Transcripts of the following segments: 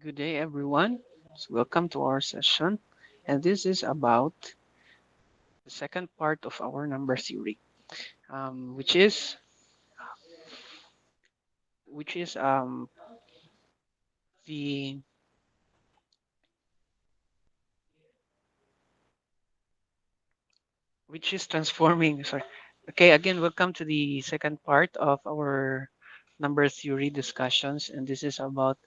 Good day, everyone. So welcome to our session, and this is about the second part of our number theory, which is which is the which is transforming. Sorry. Okay, again, welcome to the second part of our number theory discussions, and this is about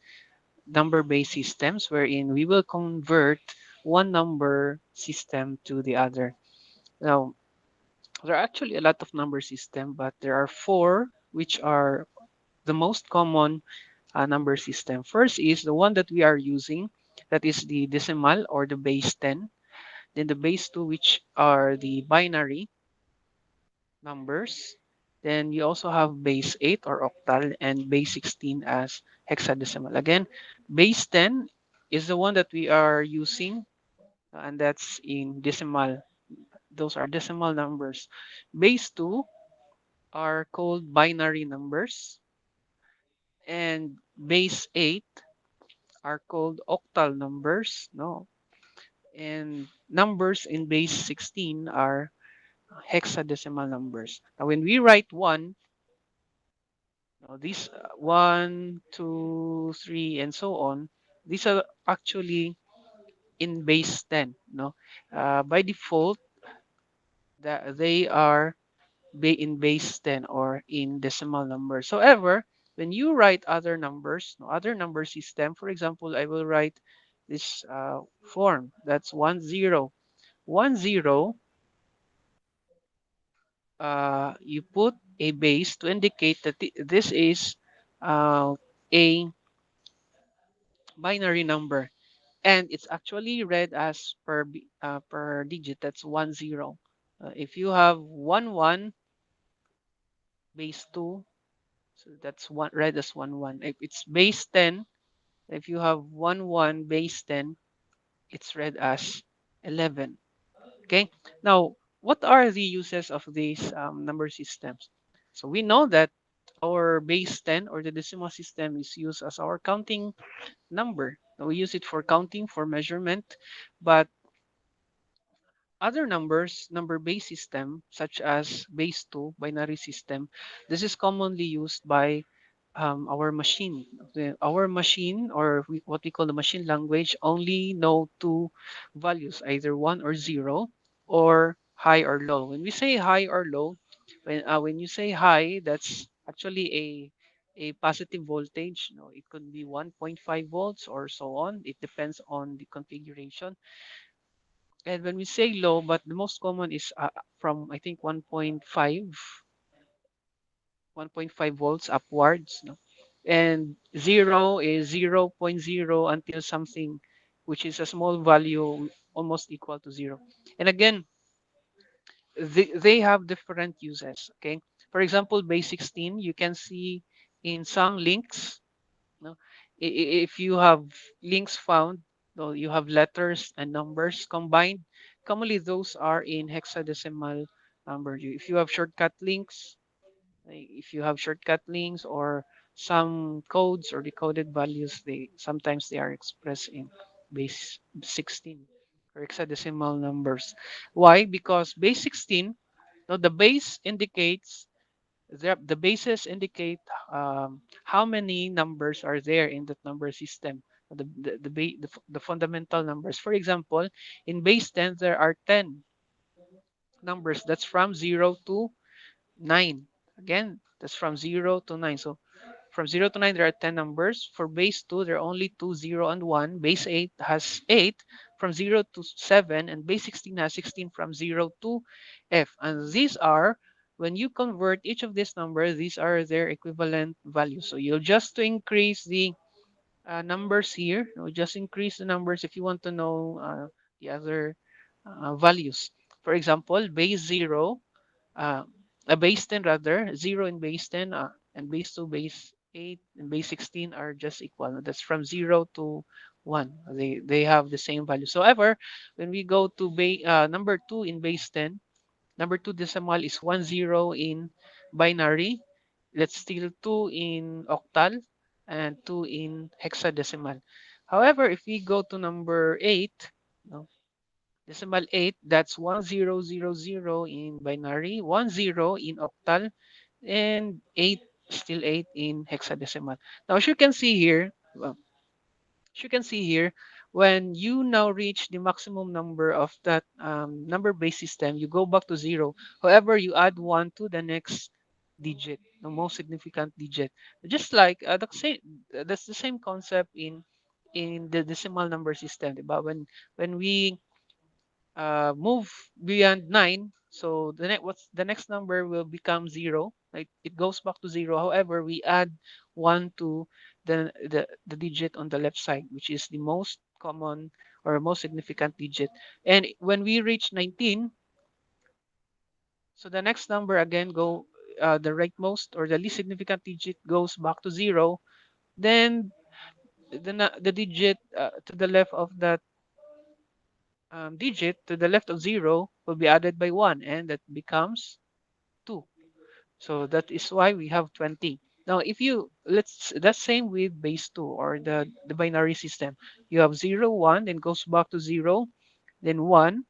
number-based systems, wherein we will convert one number system to the other. Now, there are actually a lot of number system, but there are four which are the most common number system. First is the one that we are using, that is the decimal or the base 10. Then the base 2, which are the binary numbers. Then you also have base 8 or octal and base 16 as hexadecimal. Again, base 10 is the one that we are using, and that's in decimal. Those are decimal numbers. Base 2 are called binary numbers, and base 8 are called octal numbers, no? And numbers in base 16 are hexadecimal numbers. Now, when we write 1, these 1, 2, 3, and so on, these are actually in base 10, no? By default, that they are in base 10 or in decimal numbers. However, when you write other numbers, no, other number system, for example, I will write this form. That's 1, 0. 1, 0, you put a base to indicate that this is uh, a binary number. And it's actually read as per digit. That's 1, 0. If you have 1, 1, base 2, so that's one read as 1, 1. If it's base 10, if you have 1, 1, base 10, it's read as 11. Okay. Now, what are the uses of these number systems? So we know that our base 10 or the decimal system is used as our counting number. We use it for counting, for measurement, but other numbers, number-based system, such as base 2, binary system, this is commonly used by our machine. Our machine, or what we call the machine language, only know two values, either 1 or 0, or high or low. When we say high or low, when you say high, that's actually a positive voltage. It could be 1.5 volts or so on. It depends on the configuration. And when we say low, but the most common is from I think 1.5 volts upwards, no? And 0 is 0.0 until something which is a small value almost equal to 0. And again, they have different uses, okay? For example, base 16, you can see in some links, no? If you have links found, so you have letters and numbers combined. Commonly, those are in hexadecimal number. If you have shortcut links, if you have shortcut links or some codes or decoded values, they sometimes they are expressed in base 16 or hexadecimal numbers. Why? Because base 16, no, the base indicates the bases indicate how many numbers are there in that number system. The fundamental numbers. For example, in base 10, there are 10 numbers. That's from 0 to 9. Again, that's from 0 to 9. So from 0 to 9, there are 10 numbers. For base 2, there are only 2, 0, and 1. Base 8 has 8 from 0 to 7, and base 16 has 16 from 0 to F. And these are, when you convert each of these numbers, these are their equivalent values. So you'll just to increase the numbers here, just increase the numbers if you want to know the other values. For example, base 0 uh, a base 10 rather, 0 in base 10 and base 2, base 8, and base 16 are just equal. That's from 0 to 1. They have the same values. However, when we go to number 2 in base 10, number 2 decimal is 1, 0 in binary. Let's still 2 in octal and 2 in hexadecimal. However, if we go to number 8, no, decimal 8, that's 1000 in binary, 10 in octal, and 8, still 8 in hexadecimal. Now, as you can see here, well, as you can see here, when you now reach the maximum number of that number base system, you go back to 0. However, you add 1 to the next digit, the most significant digit. Just like that's the same concept in the decimal number system. But when we move beyond 9, so the next number will become 0, like it goes back to 0. However, we add 1 to the digit on the left side, which is the most common or most significant digit. And when we reach 19, so the next number again go the rightmost or the least significant digit goes back to 0. Then the digit to the left of that digit to the left of 0 will be added by 1, and that becomes 2. So that is why we have 20. Now, if you let's that's same with base 2 or the binary system. You have 0, 1, then goes back to 0, then 1,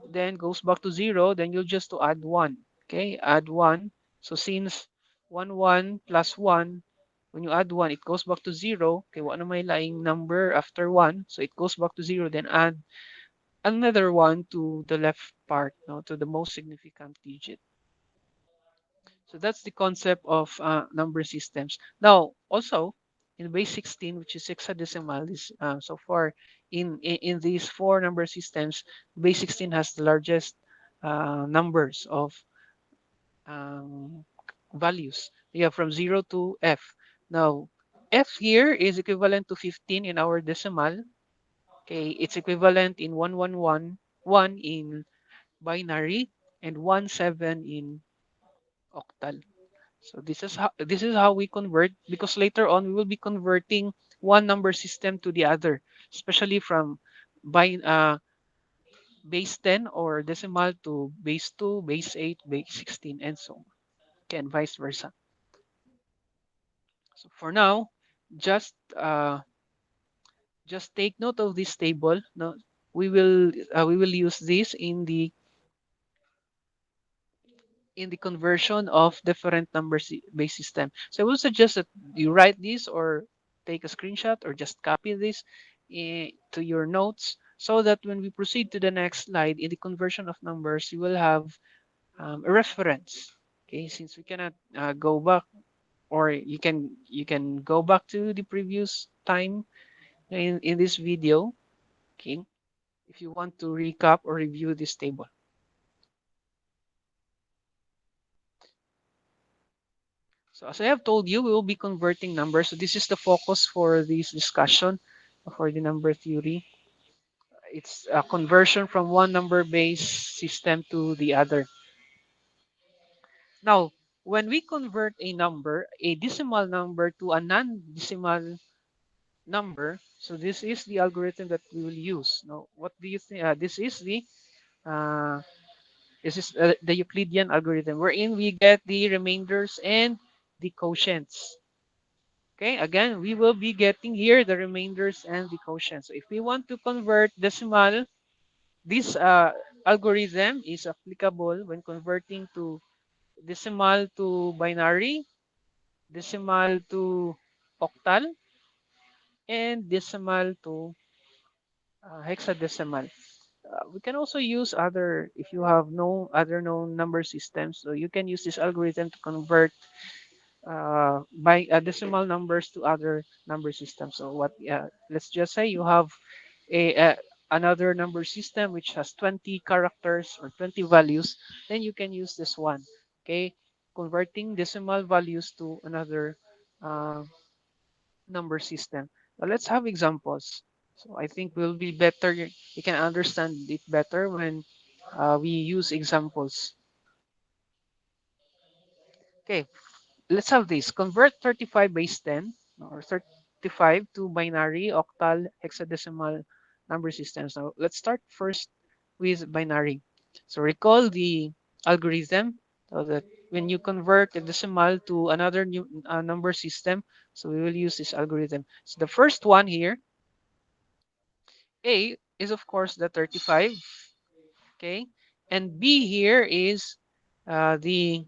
then goes back to 0, then you'll just to add 1. Okay, add 1. So since 1, 1 plus 1, when you add 1, it goes back to 0. Okay, what am I lying number after 1? So it goes back to 0, then add another one to the left part, no, to the most significant digit. So that's the concept of number systems. Now, also in base 16, which is hexadecimal, is so far in these four number systems, base 16 has the largest numbers of um, values. You have from 0 to F. Now, F here is equivalent to 15 in our decimal. Okay, it's equivalent in 1 in binary and 1 7 in octal. So this is how we convert, because later on we will be converting one number system to the other, especially from base 10 or decimal to base 2, base 8, base 16, and so on. Okay, and vice versa. So for now, just just take note of this table. No, we will use this in the conversion of different base system. So I would suggest that you write this or take a screenshot or just copy this to your notes, so that when we proceed to the next slide in the conversion of numbers, you will have a reference. Okay, since we cannot go back, or you can go back to the previous time in this video. Okay, if you want to recap or review this table. So as I have told you, we will be converting numbers. So this is the focus for this discussion for the number theory. It's a conversion from one number base system to the other. Now, when we convert a decimal number to a non-decimal number, so this is the algorithm that we will use. Now, what do you think? Uh, this is the Euclidean algorithm, wherein we get the remainders and the quotients. Okay, again, we will be getting here the remainders and the quotient. So if we want to convert decimal, this algorithm is applicable when converting to decimal to binary, decimal to octal, and decimal to hexadecimal. We can also use other, if you have no other known number systems, so you can use this algorithm to convert by decimal numbers to other number systems. So let's just say you have another number system which has 20 characters or 20 values, then you can use this one. Okay, converting decimal values to another uh, number system. Now let's have examples. So I think will be better. You can understand it better when we use examples. Okay, let's have this. Convert 35 base 10 or 35 to binary, octal, hexadecimal number systems. Now, let's start first with binary. So recall the algorithm, so that when you convert a decimal to another new number system, so we will use this algorithm. So the first one here, A is of course the 35, okay? And B here is the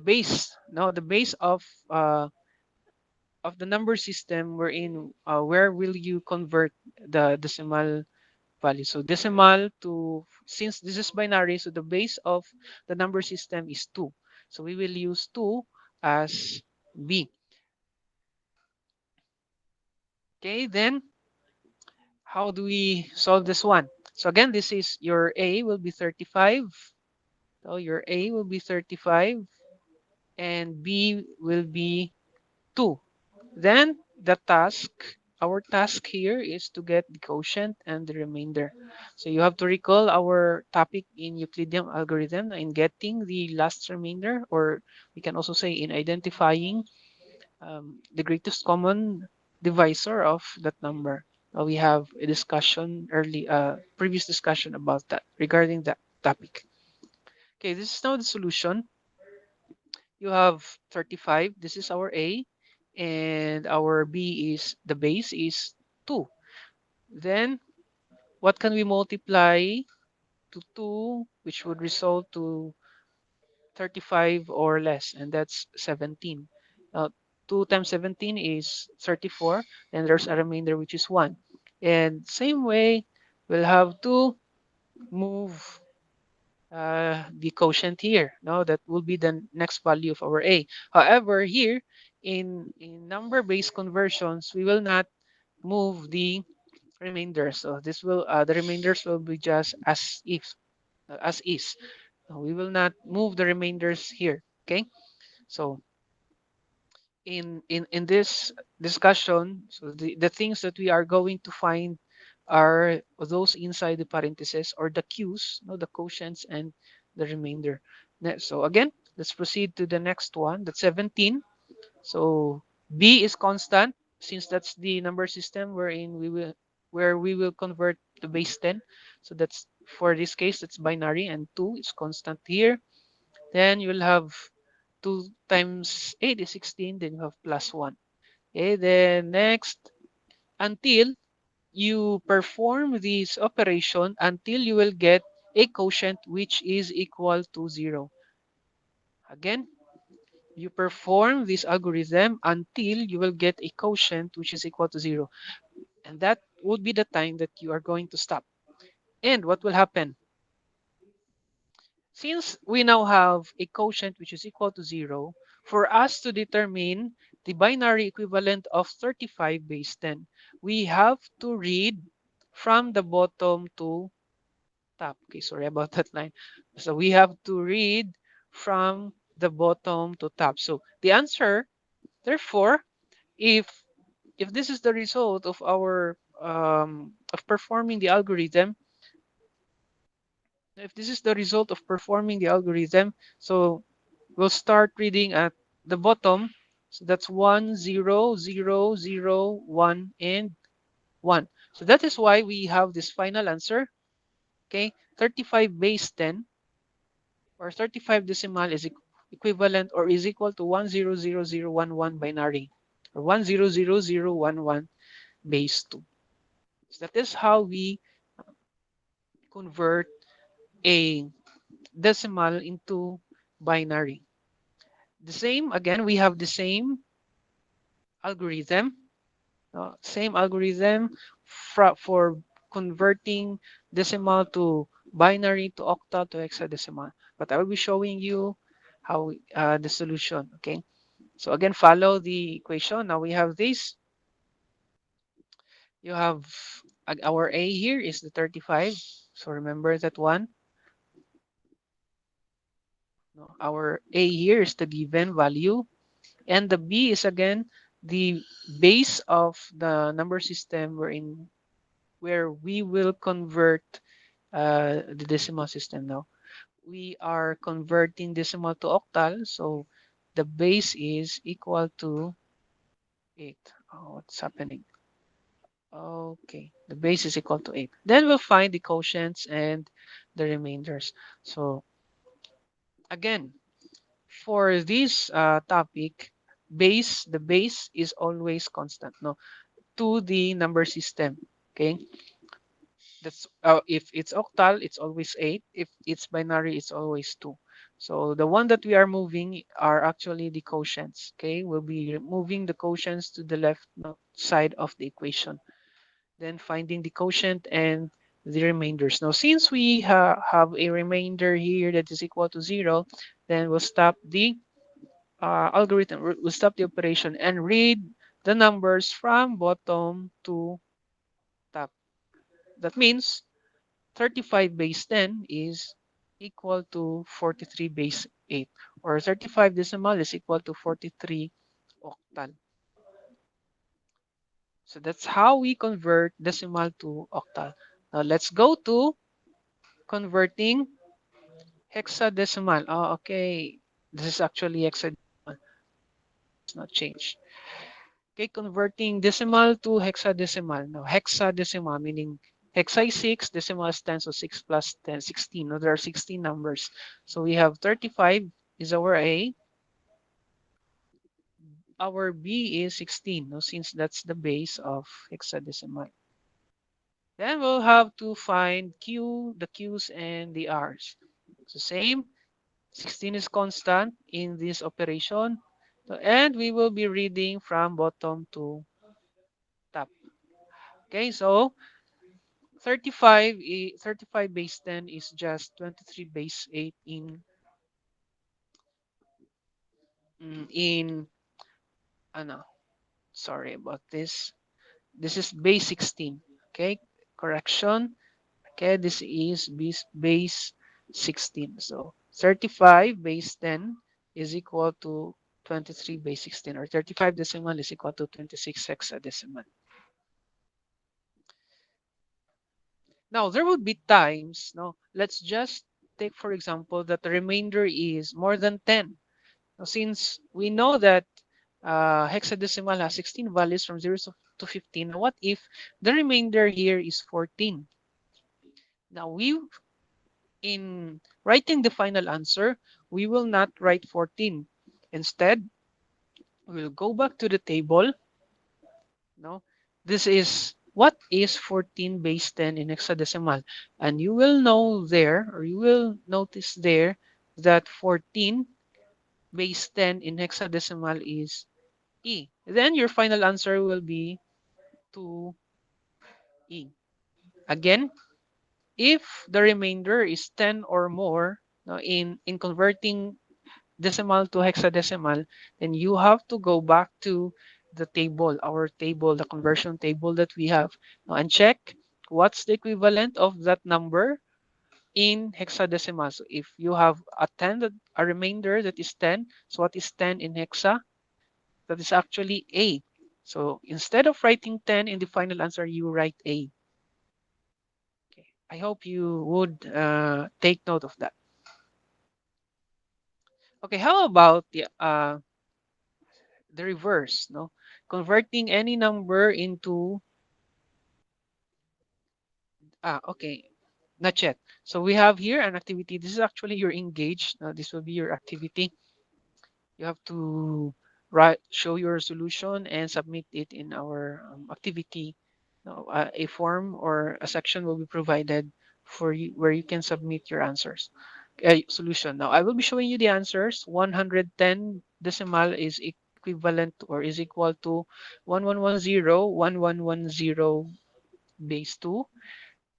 base, no, the base of the number system wherein where will you convert the decimal value. So decimal to, since this is binary, so the base of the number system is 2. So we will use 2 as B. Okay, then how do we solve this one? So again, this is your A will be 35. So your A will be 35 and B will be 2. Then the task, our task here is to get the quotient and the remainder. So you have to recall our topic in Euclidean algorithm in getting the last remainder, or we can also say in identifying the greatest common divisor of that number. We have a discussion previous discussion about that regarding that topic. Okay, this is now the solution. You have 35. This is our A, and our B is the base is 2. Then what can we multiply to 2, which would result to 35 or less, and that's 17. Now, 2 times 17 is 34, and there's a remainder which is 1. And same way, we'll have to move the quotient here. No, that will be the next value of our A. However, here in number-based conversions, we will not move the remainder. So this will the remainders will be just as is. So we will not move the remainders here. Okay. So in this discussion, so the things that we are going to find are those inside the parentheses or the q's, no, the quotients and the remainder. So again, let's proceed to the next one. That's 17. So b is constant since that's the number system where we will convert the base 10. So that's for this case that's binary, and 2 is constant here. Then you'll have 2 times 8 is 16, then you have plus 1. Okay, then next, until you perform this operation until you will get a quotient which is equal to 0. Again, you perform this algorithm until you will get a quotient which is equal to 0. And that would be the time that you are going to stop. And what will happen? Since we now have a quotient which is equal to 0, for us to determine the binary equivalent of 35 base 10, we have to read from the bottom to top. Okay, sorry about that line. So we have to read from the bottom to top. So the answer, therefore, if if this is the result of performing the algorithm, if this is the result of performing the algorithm, so we'll start reading at the bottom. So that's 1, 0, 0, 0, 1, and 1. So that is why we have this final answer. Okay, 35 base 10 or 35 decimal is equivalent or is equal to 100011 binary or 100011 base 2. So that is how we convert a decimal into binary. The same, again, we have the algorithm, same algorithm for converting decimal to binary to octal to hexadecimal. But I will be showing you how the solution. Okay. So again, follow the equation. Now we have this. You have our A here is the 35. So remember that one. No, our A here is the given value. And the B is again the base of the number system where we will convert the decimal system now. We are converting decimal to octal, so the base is equal to 8. Oh, what's happening? Okay, the base is equal to 8. Then we'll find the quotients and the remainders. So again, for this topic, the base is always constant, no, to the number system. Okay, that's if it's octal, it's always 8. If it's binary, it's always 2. So the one that we are moving are actually the quotients. Okay, we'll be moving the quotients to the left side of the equation, then finding the quotient and the remainders. Now, since we have a remainder here that is equal to 0, then we'll stop the algorithm, we'll stop the operation and read the numbers from bottom to top. That means 35 base 10 is equal to 43 base 8, or 35 decimal is equal to 43 octal. So that's how we convert decimal to octal. Now let's go to converting hexadecimal. Oh, okay. This is actually hexadecimal. It's not changed. Okay, converting decimal to hexadecimal. Now, hexadecimal meaning hexa is 6, decimal is 10, so 6 plus 10, 16. Now, there are 16 numbers. So we have 35 is our A. Our B is 16, no, since that's the base of hexadecimal. Then we'll have to find Q, the Q's, and the R's. So same, 16 is constant in this operation. And we will be reading from bottom to top. Okay, so 35 base 10 is just 23 base 8 in ano, sorry about this. This is base 16. Okay, correction. Okay, this is base 16. So 35 base 10 is equal to 23 base 16, or 35 decimal is equal to 26 hexadecimal. Now, there would be times, no, let's just take, for example, that the remainder is more than 10. Now, since we know that hexadecimal has 16 values from 0 to 15, what if the remainder here is 14? Now, in writing the final answer, we will not write 14. Instead, we'll go back to the table. No, this is what is 14 base 10 in hexadecimal, and you will know there, or you will notice there, that 14 base 10 in hexadecimal is E. Then your final answer will be 2E. Again, if the remainder is 10 or more, now in converting decimal to hexadecimal, then you have to go back to the table, our table, the conversion table that we have, and check what's the equivalent of that number in hexadecimal. So if you have a 10, a remainder that is 10, so what is 10 in hexa? That is actually A. So instead of writing 10 in the final answer, you write A. Okay. I hope you would take note of that. Okay, how about the reverse, no? Converting any number into, okay, not yet. So we have here an activity. This is actually your engaged. This will be your activity. You have to show your solution and submit it in our activity. Now, a form or a section will be provided for you where you can submit your answers. Solution. Now, I will be showing you the answers. 110 decimal is equivalent or is equal to 1110 base 2,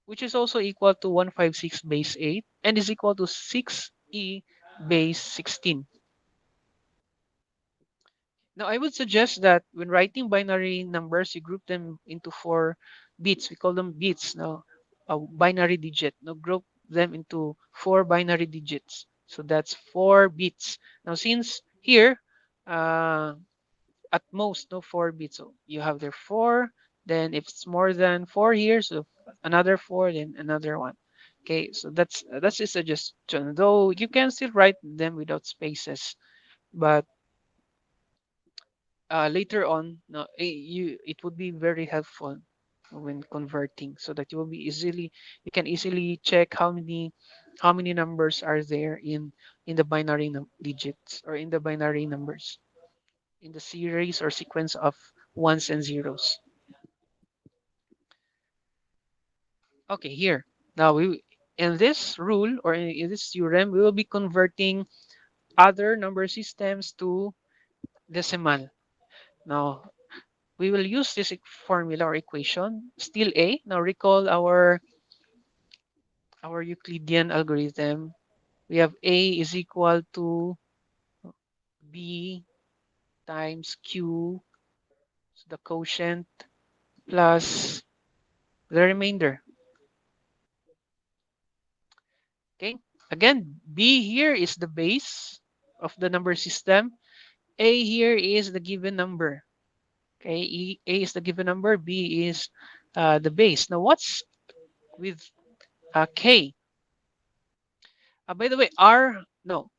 which is also equal to 156 base 8, and is equal to 6e base 16. Now, I would suggest that when writing binary numbers, you group them into 4 bits. We call them bits. Now, a binary digit. Now, group them into 4 binary digits. So that's 4 bits. Now, since here, uh, at most, no 4 bits. So you have there 4. Then if it's more than 4 here, so another 4, then another one. Okay, so that's a suggestion. Though you can still write them without spaces, but later on, no, it would be very helpful when converting, so that you can easily check how many numbers are there in the binary digits, or in the binary numbers, in the series or sequence of ones and zeros. Okay, here. Now we in this rule or in this theorem, we will be converting other number systems to decimal. Now we will use this formula or equation, still A. Now recall our Euclidean algorithm. We have A is equal to B times Q, so the quotient, plus the remainder. Okay. Again, B here is the base of the number system. A here is the given number. Okay. A is the given number. B is the base. Now, what's with K? By the way, R, no,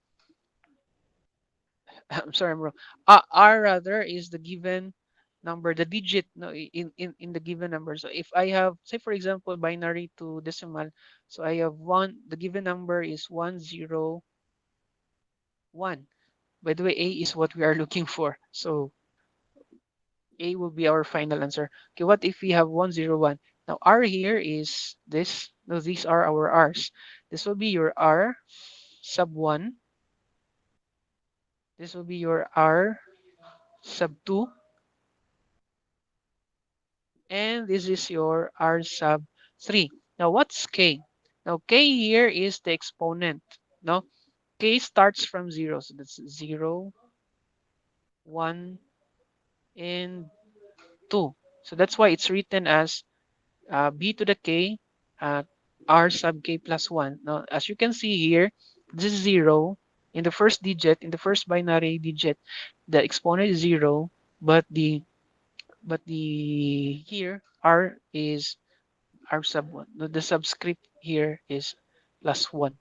I'm sorry, I'm wrong. R rather is the given number, the digit no, in the given number. So if I have, say for example, binary to decimal, so I have one, the given number is 101. By the way, A is what we are looking for. So A will be our final answer. Okay, what if we have 101? Now R here is this. No, these are our R's. This will be your R sub 1. This will be your R sub 2. And this is your R sub 3. Now what's K? Now K here is the exponent. No, K starts from 0. So that's 0, 1, and 2. So that's why it's written as b to the k uh, r sub k plus 1. Now, as you can see here, this is 0 in the first digit, in the first binary digit, the exponent is 0, but the here r is r sub 1. The subscript here is plus 1.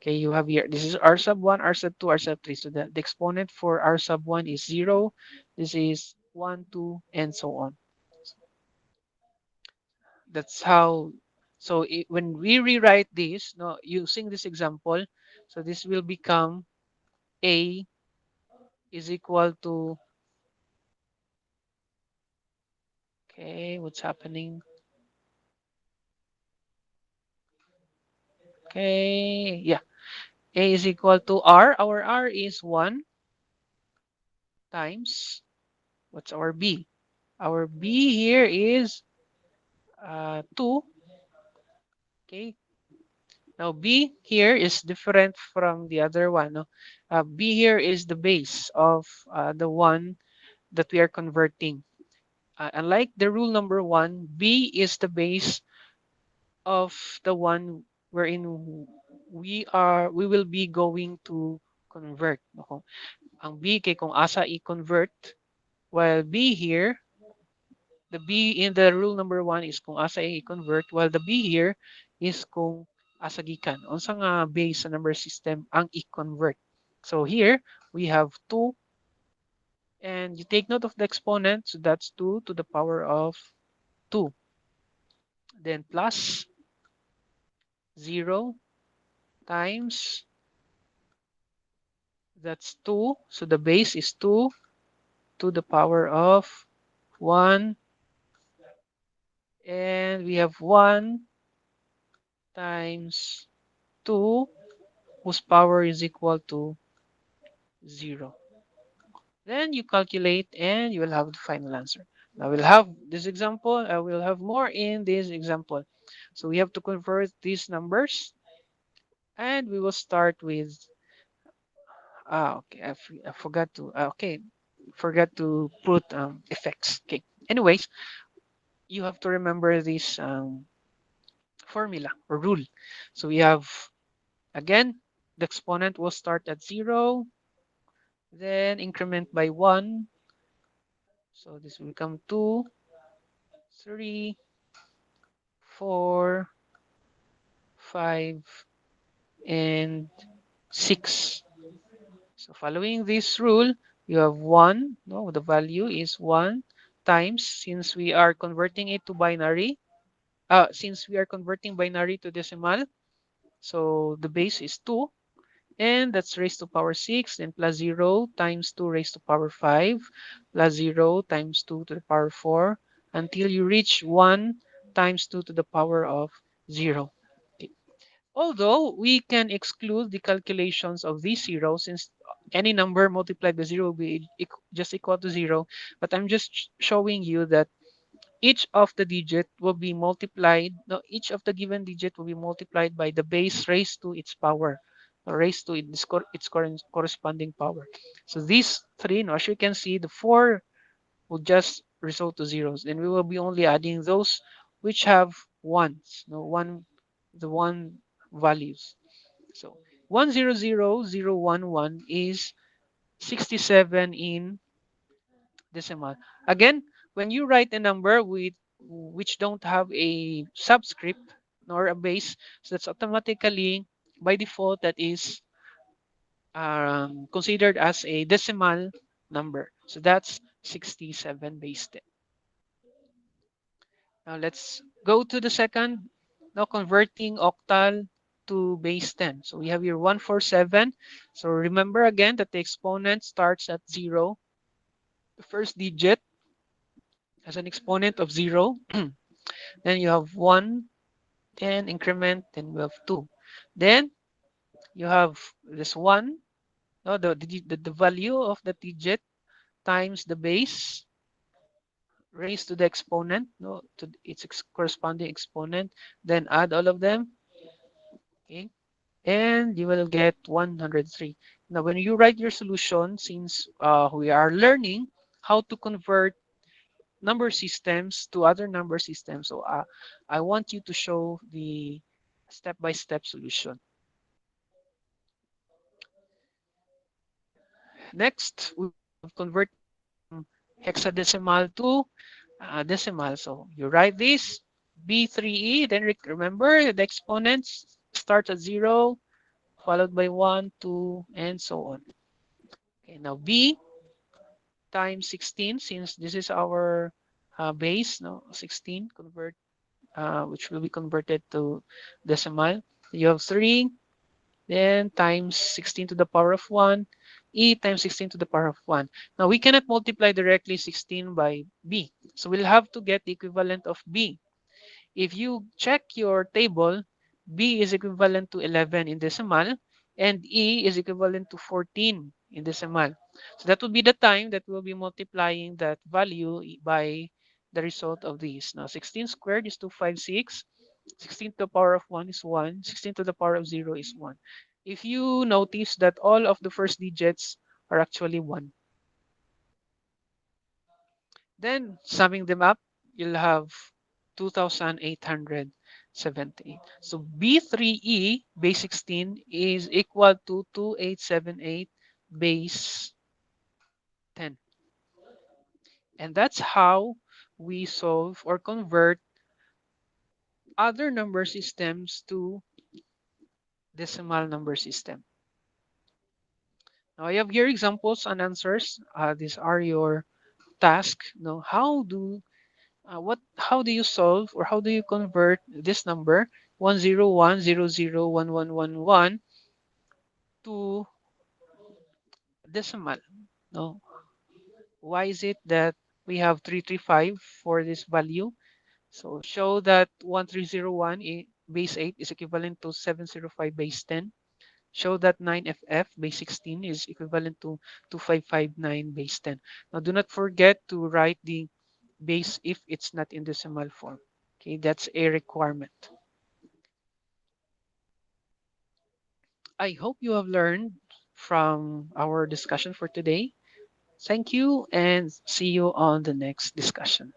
Okay, you have here, this is r sub 1, r sub 2, r sub 3. So the exponent for r sub 1 is 0. This is 1, 2, and so on. That's how, so when we rewrite this, no, using this example, so this will become A is equal to, okay, what's happening? Okay, yeah, A is equal to R. Our R is 1 times, what's our B? Our B here is 2. Okay, now B here is different from the other one. No? B here is the base of the one that we are converting. Unlike the rule number 1, B is the base of the one wherein we will be going to convert. No? Ang B kay kung asa i-convert, while B here, the B in the rule number 1 is kung asa i-convert, while the B here is kung asa gikan. Unsa nga base sa number system ang i-convert. So here, we have 2, and you take note of the exponent, so that's 2 to the power of 2. Then plus 0 times, that's 2. So the base is 2 to the power of 1. And we have 1 times 2 whose power is equal to 0. Then you calculate and you will have the final answer. Now we'll have this example. I will have more in this example. So we have to convert these numbers, and we will start with okay, I forgot to okay, forgot to put effects. Okay. Anyways, you have to remember this formula or rule. So we have, again, the exponent will start at 0, then increment by 1. So this will become 2, 3, 4, 5, and 6. So following this rule, you have 1. No, the value is 1 times, since we are converting it to binary, since we are converting binary to decimal, so the base is 2, and that's raised to power 6, then plus 0 times 2 raised to power 5, plus 0 times 2 to the power 4, until you reach 1 times 2 to the power of 0. Okay. Although we can exclude the calculations of these zeros since any number multiplied by 0 will be just equal to 0, but I'm just showing you that each of the digit will be multiplied, no, each of the given digit will be multiplied by the base raised to its power, or raised to its corresponding power. So these three, no, as you can see, the 4 will just result to zeros. And we will be only adding those which have ones, no, the one values. So 100,011 is 67 in decimal. Again, when you write a number with which don't have a subscript nor a base, so that's automatically by default that is considered as a decimal number. So that's 67 base 10. Now let's go to the second. Now converting octal to base 10. So we have here 147. So remember again that the exponent starts at 0. The first digit has an exponent of 0. Then you have 1, then increment, then you have 2. Then you have this 1, no, the value of the digit times the base raised to the exponent, no, to its corresponding exponent, then add all of them, okay, and you will get 103. Now, when you write your solution, since we are learning how to convert number systems to other number systems, so I want you to show the step-by-step solution. Next, we have converting from hexadecimal to decimal. So you write this B3E, then remember the exponents start at 0, followed by 1, 2, and so on. Okay, now B times 16, since this is our base, no, 16 convert, which will be converted to decimal. You have 3, then times 16 to the power of 1, e times 16 to the power of 1. Now we cannot multiply directly 16 by b, so we'll have to get the equivalent of b. If you check your table, b is equivalent to 11 in decimal, and e is equivalent to 14 in decimal. So that would be the time that we'll be multiplying that value by the result of these. Now 16 squared is 256. 16 to the power of 1 is 1. 16 to the power of 0 is 1. If you notice that all of the first digits are actually 1, then summing them up, you'll have 2,878. So B3E base 16 is equal to 2878 base 10. And that's how we solve or convert other number systems to decimal number system. Now I have here examples and answers. These are your tasks. Now, how do you solve or how do you convert this number 101001111 to decimal? No, why is it that we have 335 for this value? So show that 1301 base 8 is equivalent to 705 base 10. Show that 9FF base 16 is equivalent to 2559 base 10. Now do not forget to write the base if it's not in decimal form. Okay, that's a requirement. I hope you have learned from our discussion for today. Thank you and see you on the next discussion.